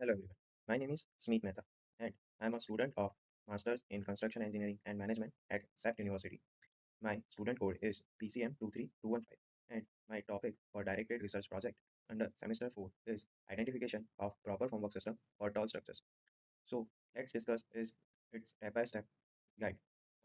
Hello everyone. My name is Smeet Mehta and I am a student of Masters in Construction Engineering and Management at SAP University. My student code is PCM23215 and my topic for directed research project under semester 4 is identification of proper formwork system for tall structures. So let's discuss is its step-by-step guide.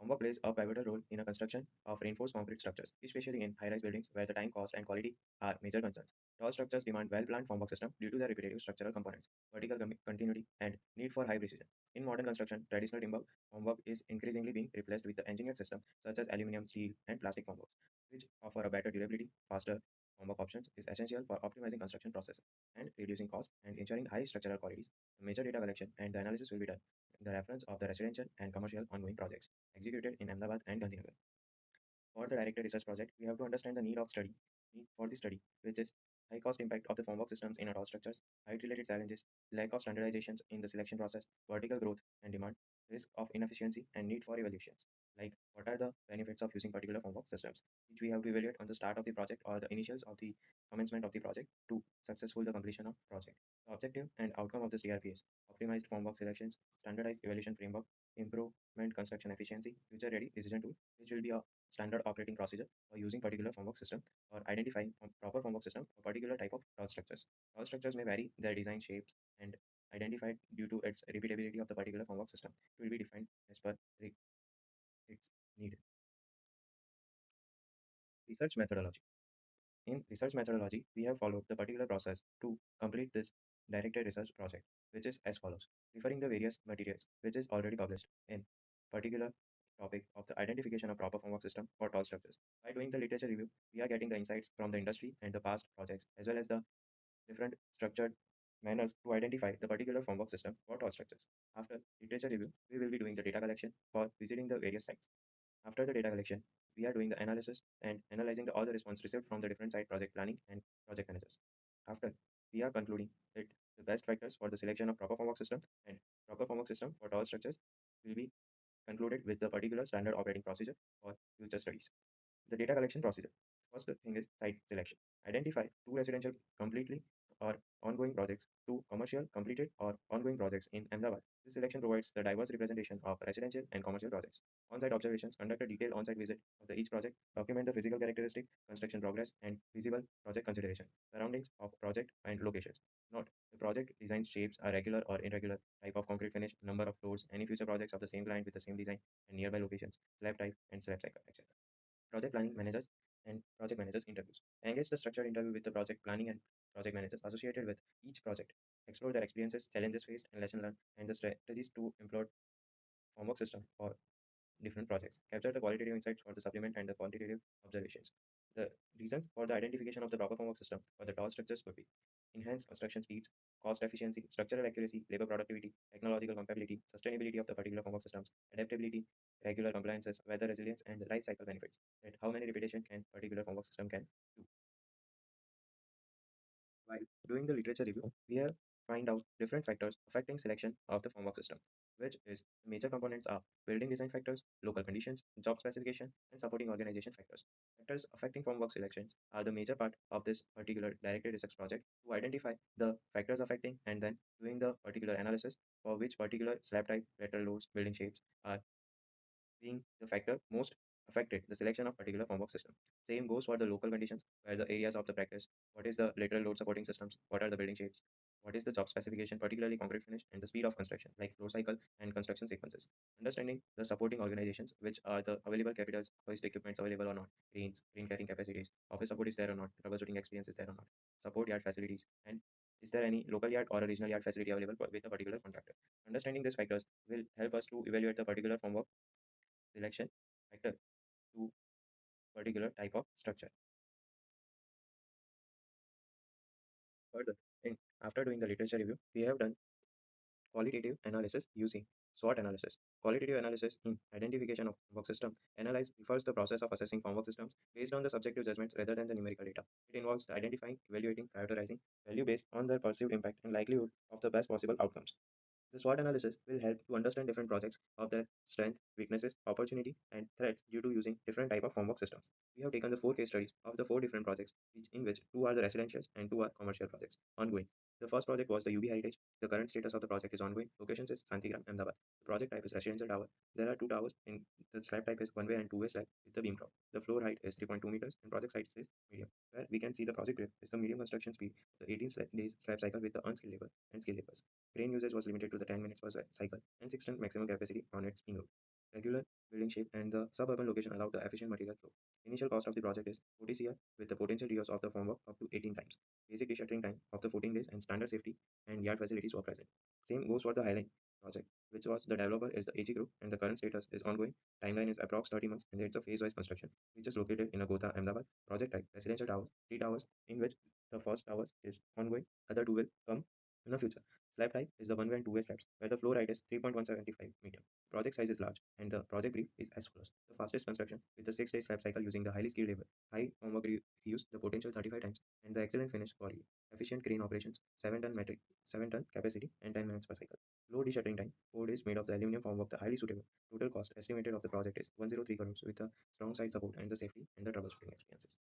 Formwork plays a pivotal role in a construction of reinforced concrete structures, especially in high-rise buildings where the time, cost, and quality are major concerns. Tall structures demand well-planned formwork system due to their repetitive structural components, vertical continuity, and need for high precision. In modern construction, traditional timber formwork is increasingly being replaced with the engineered system such as aluminum, steel, and plastic formworks, which offer a better durability, faster formwork options is essential for optimizing construction processes and reducing costs and ensuring high structural qualities. The major data collection and the analysis will be done in the reference of the residential and commercial ongoing projects executed in Ahmedabad and Gandhinagar. For the directed research project, we have to understand the need for the study, which is high cost impact of the formwork systems in adult structures, height related challenges, lack of standardizations in the selection process, vertical growth and demand, risk of inefficiency, and need for evaluations. Like what are the benefits of using particular formwork systems, which we have to evaluate on the start of the project or the initials of the commencement of the project to successful the completion of project. The objective and outcome of the CRPS, optimized formwork selections, standardized evaluation framework, improvement construction efficiency, future ready decision tool, which will be a standard operating procedure for using particular formwork system or identifying proper formwork system for particular type of tall structures. Tall structures may vary their design shapes and identified due to its repeatability of the particular formwork system. It will be defined as per its need. Research methodology. In research methodology, we have followed the particular process to complete this directed research project, which is as follows. Referring the various materials which is already published in particular topic of the identification of proper formwork system for tall structures. By doing the literature review, we are getting the insights from the industry and the past projects, as well as the different structured manners to identify the particular formwork system for tall structures. After literature review, we will be doing the data collection for visiting the various sites. After the data collection, we are doing the analysis and analyzing all the response received from the different site project planning and project managers. After, we are concluding that the best factors for the selection of proper formwork system and proper formwork system for tall structures will be concluded with the particular standard operating procedure for future studies. The data collection procedure. First thing is site selection. Identify two residential completely or ongoing projects, two commercial completed or ongoing projects in Ahmedabad. This selection provides the diverse representation of residential and commercial projects. On-site observations. Conduct a detailed on-site visit of each project. Document the physical characteristic, construction progress, and feasible project consideration. Surroundings of project and locations. Note: the project design shapes are regular or irregular, type of concrete finish, number of floors, any future projects of the same client with the same design, and nearby locations, slab type, and slab cycle, etc. Project planning managers and project managers interviews. Engage the structured interview with the project planning and project managers associated with each project. Explore their experiences, challenges faced, and lesson learned, and the strategies to employ formwork system for different projects. Capture the qualitative insights for the supplement and the quantitative observations. The reasons for the identification of the proper formwork system for the tall structures could be enhanced construction speeds, cost efficiency, structural accuracy, labor productivity, technological compatibility, sustainability of the particular formwork systems, adaptability, regular compliances, weather resilience, and the life cycle benefits. That how many repetition can particular formwork system can do. While doing the literature review, we have find out different factors affecting selection of the formwork system, which is the major components are building design factors, local conditions, job specification, and supporting organization factors. Factors affecting formwork selections are the major part of this particular directed research project to identify the factors affecting and then doing the particular analysis for which particular slab type, lateral loads, building shapes are being the factor most affected the selection of particular formwork system. Same goes for the local conditions, where the areas of the practice, what is the lateral load supporting systems, what are the building shapes, what is the job specification, particularly concrete finish, and the speed of construction, like flow cycle and construction sequences. Understanding the supporting organizations, which are the available capitals, hoist equipments available or not, cranes, crane carrying capacities, office support is there or not, troubleshooting experience is there or not, support yard facilities, and is there any local yard or a regional yard facility available with a particular contractor. Understanding these factors will help us to evaluate the particular formwork selection factor to particular type of structure. Further, after doing the literature review, we have done qualitative analysis using SWOT analysis. Qualitative analysis in identification of work system analyze refers the process of assessing formwork systems based on the subjective judgments rather than the numerical data. It involves the identifying, evaluating, prioritizing value based on their perceived impact and likelihood of the best possible outcomes. The SWOT analysis will help to understand different projects of their strength, weaknesses, opportunity, and threats due to using different type of formwork systems. We have taken the four case studies of the four different projects, in which two are the residential and two are commercial projects ongoing. The first project was the UB Heritage. The current status of the project is ongoing. Location is Santigram, Ahmedabad. The project type is residential tower. There are two towers. In the slab type is one-way and two-way slab with the beam drop. The floor height is 3.2 meters and project size is medium. Where we can see the project drift is the medium construction speed, the 18 days slab cycle with the unskilled labor and skilled labors. Crane usage was limited to the 10 minutes per cycle and 6 ton maximum capacity on its beam road. Regular building shape and the suburban location allow the efficient material flow. Initial cost of the project is 40 CR with the potential reuse of the formwork up to 18 times. Basic reshuttering time of the 14 days and standard safety and yard facilities were present. Same goes for the Highline project, which was the developer is the AG Group and the current status is ongoing. Timeline is approx 30 months and it's a phase-wise construction, which is located in Agota, Ahmedabad. Project type residential towers, 3 towers, in which the first towers is ongoing, other two will come in the future. Slab type is the one-way and two-way slabs, where the floor height is 3.175 meter. Project size is large, and the project brief is as follows. The fastest construction with the 6-day slab cycle using the highly skilled labor, high formwork reuse, the potential 35 times, and the excellent finish for efficient crane operations, 7 ton capacity, and 10 minutes per cycle. Low de-shuttering time, 4 days made of the aluminum formwork, the highly suitable. Total cost estimated of the project is 103 crores with the strong side support and the safety and the troubleshooting experiences.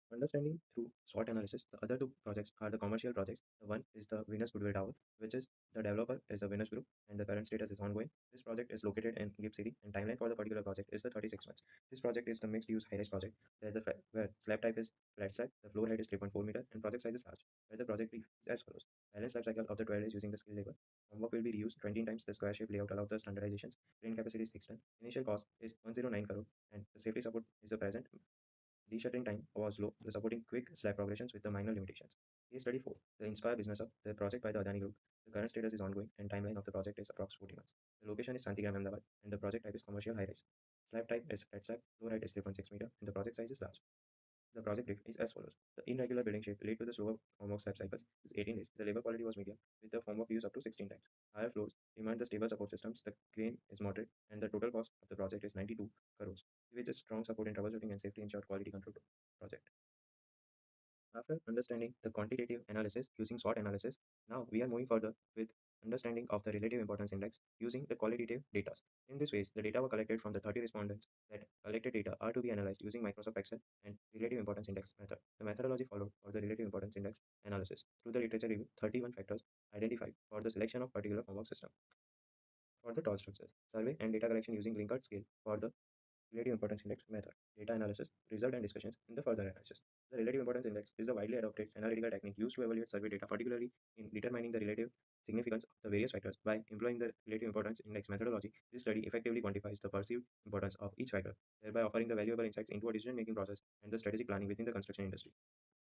Understanding through SWOT analysis, the other two projects are the commercial projects. The one is the Venus Goodwill Tower, which is the developer is the Venus Group, and the current status is ongoing. This project is located in Gift City, and timeline for the particular project is the 36 months. This project is the mixed-use high-rise project, where slab type is flat slab, the floor height is 3.4 meter, and project size is large. Where the project brief is as follows: balance life cycle of the 12 days using the skilled labor. Homework will be reused 20 times. The square shape layout allows the standardizations. Crane capacity is 6 ton. Initial cost is 109 crore, and the safety support is the present. De-shuttering time was low, the supporting quick slab progressions with the minor limitations. Case study 4. The Inspire Business Hub, the project by the Adani Group. The current status is ongoing and timeline of the project is approx 40 months. The location is Santigram, Ahmedabad, and the project type is commercial high-rise. Slab type is flat slab, floor height is 3.6 meter, and the project size is large. The project brief is as follows. The irregular building shape led to the slower formwork slab cycles is 18 days. The labor quality was medium, with the formwork use up to 16 times. Higher floors demand the stable support systems. The crane is moderate, and the total cost of the project is 92 crores, which is strong support in troubleshooting and safety ensured quality control project. After understanding the quantitative analysis using SWOT analysis, now we are moving further with understanding of the relative importance index using the qualitative data. In this way, the data were collected from the 30 respondents that collected data are to be analyzed using Microsoft Excel and relative importance index method. The methodology followed for the relative importance index analysis. Through the literature review, 31 factors identified for the selection of particular framework system. For the tall structures, survey and data collection using Likert scale for the relative importance index method, data analysis, result and discussions in the further analysis. The relative importance index is a widely adopted analytical technique used to evaluate survey data, particularly in determining the relative significance of the various factors. By employing the relative importance index methodology, this study effectively quantifies the perceived importance of each factor, thereby offering the valuable insights into a decision-making process and the strategic planning within the construction industry.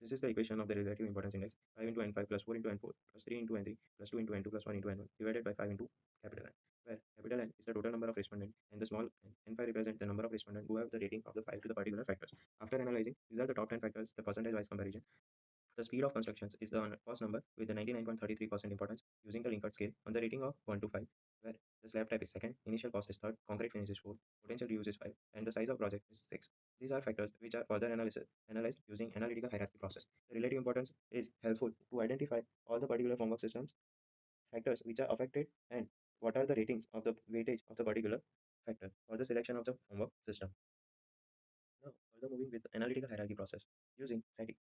This is the equation of the relative importance index: 5 into n5 plus 4 into n4 plus 3 into n3 plus 2 into n2 plus 1 into n1 divided by 5 into capital N, where capital N is the total number of respondents and the small n5 represents the number of respondents who have the rating of the 5 to the particular factors. After analyzing, these are the top 10 factors, the percentage-wise comparison. The speed of constructions is the first number with the 99.33% importance using the Likert scale on the rating of 1 to 5, where the slab type is second, initial cost is third, concrete finish is 4, potential reuse is 5, and the size of project is 6. These are factors which are further analyzed using analytical hierarchy process. The relative importance is helpful to identify all the particular formwork systems, factors which are affected, and what are the ratings of the weightage of the particular factor for the selection of the formwork system. Now, further moving with the analytical hierarchy process using SATI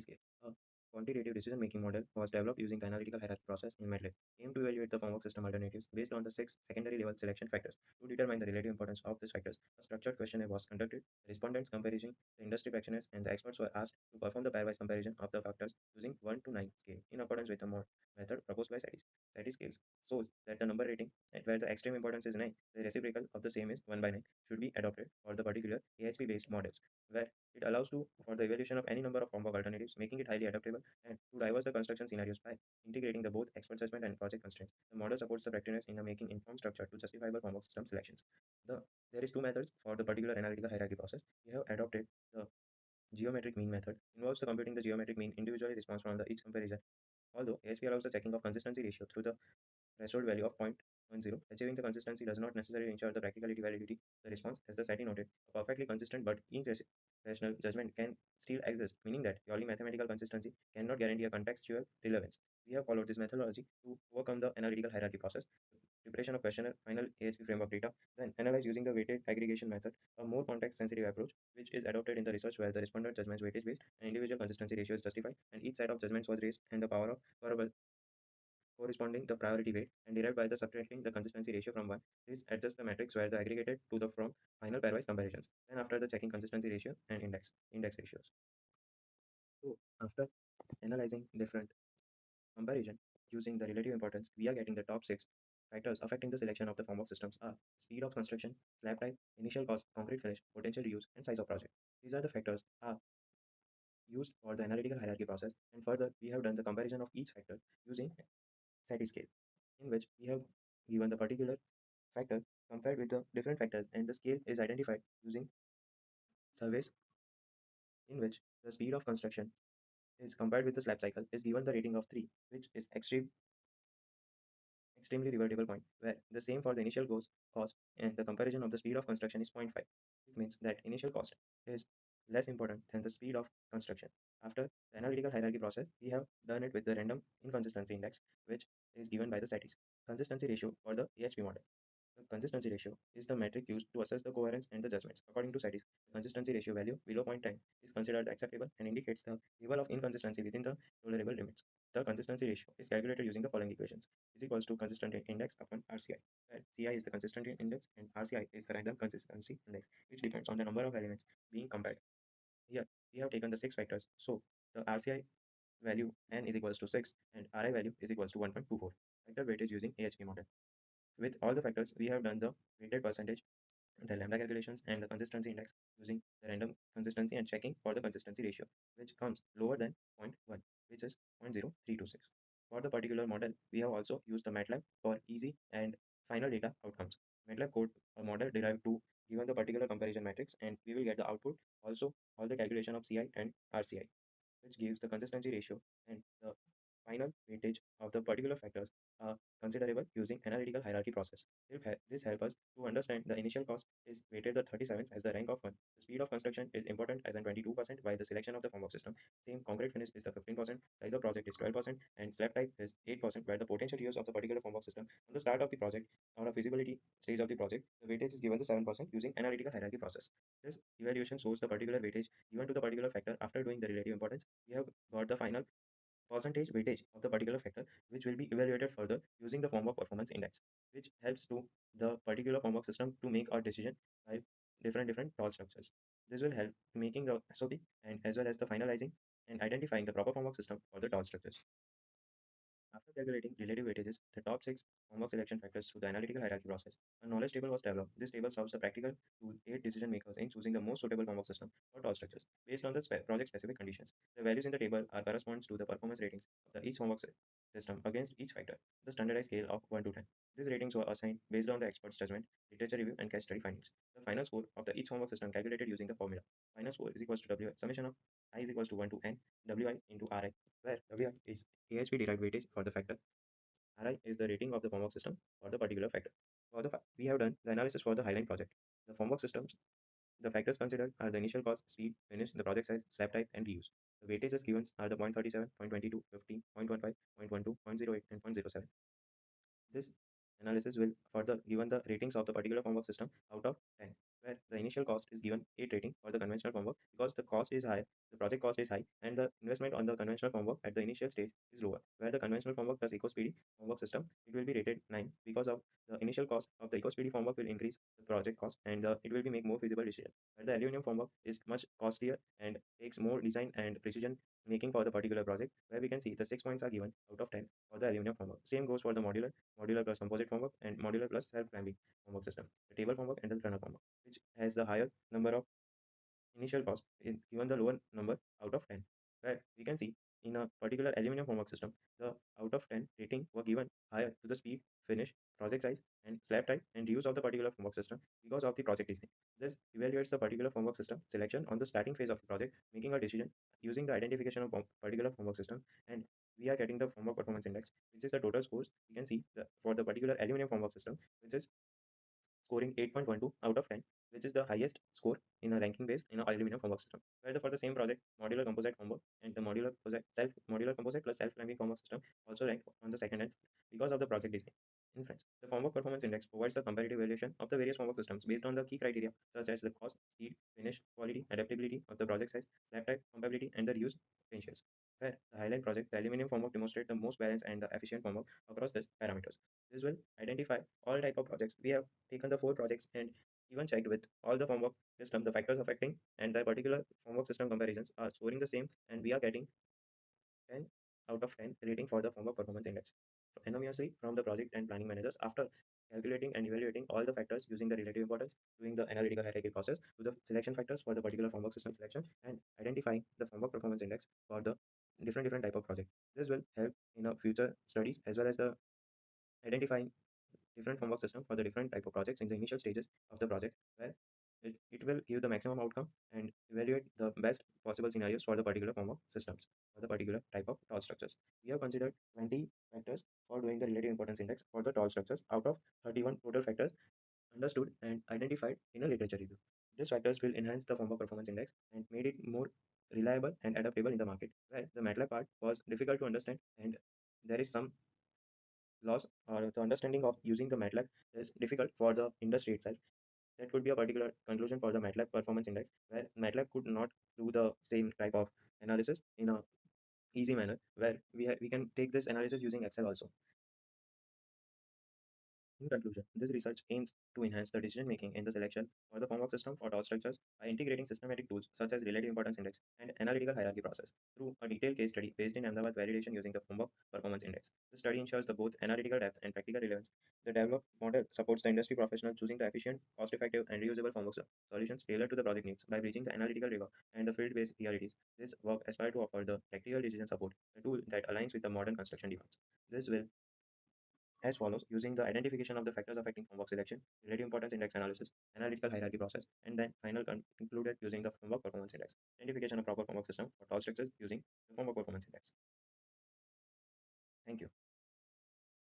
scale. A quantitative decision-making model was developed using the analytical hierarchy process in MATLAB, aimed to evaluate the formwork system alternatives based on the 6 secondary level selection factors. To determine the relative importance of these factors, a structured questionnaire was conducted. The respondents comparing the industry practitioners and the experts were asked to perform the pairwise comparison of the factors using 1 to 9 scale in accordance with the method proposed by SATI. SATI scales shows that the number rating, where the extreme importance is 9, the reciprocal of the same is 1 by 9, should be adopted for the particular AHP-based models, where it allows for the evaluation of any number of formwork alternatives, making it highly adaptable and to diverse the construction scenarios by integrating the both expert judgment and project constraints. The model supports the practitioners in the making informed structure to justifiable formwork system selections. There is two methods for the particular analytical hierarchy process. We have adopted the geometric mean method, involves the computing the geometric mean individually response from the each comparison. Although ASP allows the checking of consistency ratio through the threshold value of 0.10, achieving the consistency does not necessarily ensure the practicality validity. The response, as the SATI noted, a perfectly consistent but irrational judgment can still exist, meaning that purely mathematical consistency cannot guarantee a contextual relevance. We have followed this methodology to overcome the analytical hierarchy process. preparation of questionnaire, final AHP framework data, then analyze using the weighted aggregation method, a more context-sensitive approach, which is adopted in the research where the respondent judgments weightage based and individual consistency ratio is justified, and each set of judgments was raised and the power of corresponding the priority weight and derived by the subtracting the consistency ratio from 1. This adjusts the matrix where the aggregated to the from final pairwise comparisons. Then after the checking consistency ratio and index ratios. So after analyzing different comparison using the relative importance, we are getting the top 6 factors affecting the selection of the formwork systems are speed of construction, slab type, initial cost, concrete finish, potential reuse, and size of project. These are the factors are used for the analytical hierarchy process, and further we have done the comparison of each factor using SATI scale, in which we have given the particular factor compared with the different factors, and the scale is identified using surveys in which the speed of construction is compared with the slab cycle is given the rating of 3, which is extremely revertible point, where the same for the initial cost and the comparison of the speed of construction is zero point 0.5. It means that initial cost is less important than the speed of construction. After the analytical hierarchy process, we have done it with the random inconsistency index, which is given by the SATIs. Consistency ratio for the AHP model. The consistency ratio is the metric used to assess the coherence and the judgments. According to SATIs, the consistency ratio value below 0.10 is considered acceptable and indicates the level of inconsistency within the tolerable limits. The consistency ratio is calculated using the following equations: is equals to consistency index upon RCI, where CI is the consistency index and RCI is the random consistency index, which depends on the number of elements being compared. Here we have taken the 6 factors, so the RCI value n is equals to 6 and RI value is equals to 1.24. Factor weightage using AHP model. With all the factors, we have done the weighted percentage, the lambda calculations, and the consistency index using the random consistency and checking for the consistency ratio, which comes lower than 0.1, which is 0.0326. For the particular model, we have also used the MATLAB for easy and final data outcomes. MATLAB code a model derived to given the particular comparison matrix, and we will get the output also all the calculation of CI and RCI, which gives the consistency ratio and the final weightage of the particular factors are considerable using analytical hierarchy process. This helps us to understand the initial cost is weighted the 37 as the rank of 1. The speed of construction is important as in 22% while the selection of the formwork system. Same concrete finish is the 15%, size of project is 12%, and slab type is 8%, where the potential use of the particular formwork system on the start of the project or a feasibility stage of the project, the weightage is given the 7% using analytical hierarchy process. This evaluation shows the particular weightage given to the particular factor after doing the relative importance. We have got the final percentage weightage of the particular factor, which will be evaluated further using the formwork performance index, which helps to the particular formwork system to make a decision by different tall structures. This will help making the SOP and as well as the finalizing and identifying the proper formwork system for the tall structures. After calculating relative weightages, the top 6 formwork selection factors through the analytical hierarchy process, a knowledge table was developed. This table serves the practical to aid decision makers in choosing the most suitable formwork system for tall structures based on the project specific conditions. The values in the table are corresponds to the performance ratings of the each formwork system against each factor, the standardized scale of 1 to 10. These ratings were assigned based on the expert's judgment, literature review, and case study findings. The final score of the each formwork system calculated using the formula. Final score is equals to W summation of I is equals to 1 to N Wi into Ri, where Wi is AHP derived weightage for the factor. Ri is the rating of the formwork system for the particular factor. We have done the analysis for the Highline project. The formwork systems, the factors considered are the initial cost, speed, finish, the project size, slab type, and reuse. The weightages given are the 0.37, 0.22, 15, 0.15, 0.12, 0.08, and 0.07. This analysis will further given the ratings of the particular formwork system out of 10, where the initial cost is given 8 rating for the conventional formwork because the cost is high, the project cost is high, and the investment on the conventional formwork at the initial stage is lower. Where the conventional formwork plus eco-speedy formwork system, it will be rated 9 because of the initial cost of the eco-speedy formwork will increase the project cost and it will be make more feasible decision. Where the aluminum formwork is much costlier and takes more design and precision making for the particular project, where we can see the 6 points are given out of 10 for the aluminum formwork. Same goes for the modular plus composite formwork, and modular plus self-climbing formwork system, the table formwork and the tunnel formwork, which has the higher number of initial cost in given the lower number out of 10, where we can see in a particular aluminum formwork system, the out of 10 rating were given higher to the speed, finish, project size, and slab type and use of the particular formwork system because of the project design. This evaluates the particular formwork system selection on the starting phase of the project, making a decision using the identification of particular formwork system, and we are getting the formwork performance index, which is the total scores. We can see for the particular aluminum formwork system, which is scoring 8.12 out of 10, which is the highest score in a ranking base in an aluminum formwork system. Where for the same project, modular composite formwork and the modular composite plus self-climbing formwork system also ranked on the second end because of the project design. Inference. The Formwork Performance Index provides the comparative evaluation of the various Formwork systems based on the key criteria such as the cost, speed, finish, quality, adaptability of the project size, slab type, compatibility, and the reuse potentials. Where the Highline project, the aluminum formwork demonstrate the most balanced and the efficient formwork across these parameters. This will identify all type of projects. We have taken the 4 projects and even checked with all the formwork system, the factors affecting and the particular formwork system comparisons are scoring the same, and we are getting 10 out of 10 rating for the Formwork Performance Index. Anonymously from the project and planning managers after calculating and evaluating all the factors using the relative importance, doing the analytical hierarchy process to the selection factors for the particular formwork system selection, and identifying the Formwork Performance Index for the different type of project. This will help in a future studies as well as the identifying different formwork system for the different type of projects in the initial stages of the project, where it will give the maximum outcome and evaluate the best possible scenarios for the particular formwork systems for the particular type of tall structures. We have considered 20 factors for doing the relative importance index for the tall structures out of 31 total factors understood and identified in a literature review. These factors will enhance the formwork performance index and made it more reliable and adaptable in the market, where the MATLAB part was difficult to understand and there is some loss or the understanding of using the MATLAB is difficult for the industry itself. That could be a particular conclusion for the MATLAB performance index, where MATLAB could not do the same type of analysis in a easy manner, where we can take this analysis using Excel also. In conclusion, this research aims to enhance the decision making in the selection for the formwork system for tall structures by integrating systematic tools such as relative importance index and analytical hierarchy process through a detailed case study based in Ahmedabad validation using the formwork performance index. The study ensures the both analytical depth and practical relevance. The developed model supports the industry professional choosing the efficient, cost-effective, and reusable formwork solutions tailored to the project needs by bridging the analytical rigor and the field-based realities. This work aspires to offer the practical decision support, a tool that aligns with the modern construction demands. This will as follows using the identification of the factors affecting formwork selection, relative importance index analysis, analytical hierarchy process, and then concluded using the formwork performance index. Identification of proper formwork system for tall structures using the formwork performance index. Thank you.